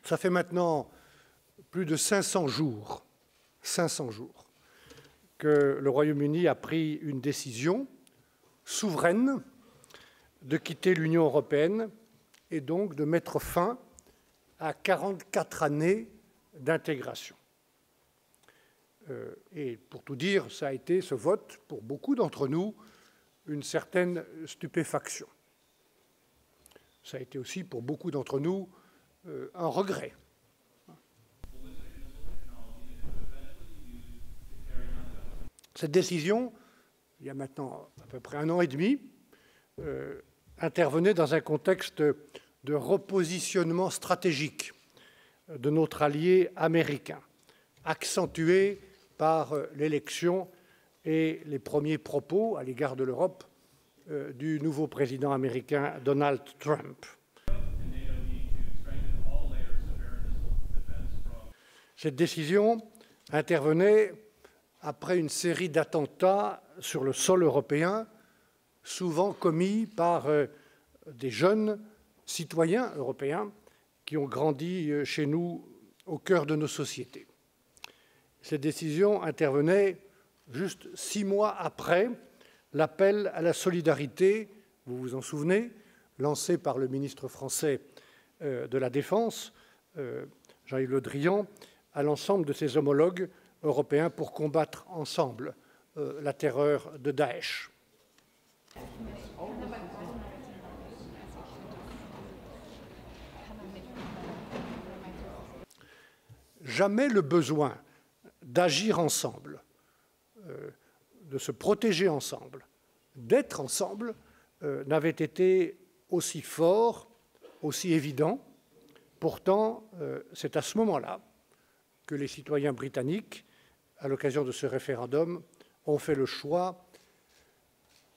Ça fait maintenant plus de 500 jours que le Royaume-Uni a pris une décision souveraine de quitter l'Union européenne et donc de mettre fin à 44 années d'intégration. Et pour tout dire, ça a été ce vote, pour beaucoup d'entre nous, une certaine stupéfaction. Ça a été aussi pour beaucoup d'entre nous un regret. Cette décision, il y a maintenant à peu près 1 an et demi, intervenait dans un contexte de repositionnement stratégique de notre allié américain, accentué par l'élection et les premiers propos à l'égard de l'Europe du nouveau président américain Donald Trump. Cette décision intervenait après une série d'attentats sur le sol européen, souvent commis par des jeunes citoyens européens qui ont grandi chez nous au cœur de nos sociétés. Cette décision intervenait juste 6 mois après l'appel à la solidarité, vous vous en souvenez, lancé par le ministre français de la Défense, Jean-Yves Le Drian, à l'ensemble de ses homologues européens pour combattre ensemble la terreur de Daesh. Jamais le besoin d'agir ensemble, de se protéger ensemble, d'être ensemble, n'avait été aussi fort, aussi évident. Pourtant, c'est à ce moment-là que les citoyens britanniques, à l'occasion de ce référendum, ont fait le choix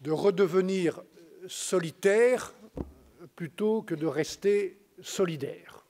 de redevenir solitaires plutôt que de rester solidaires.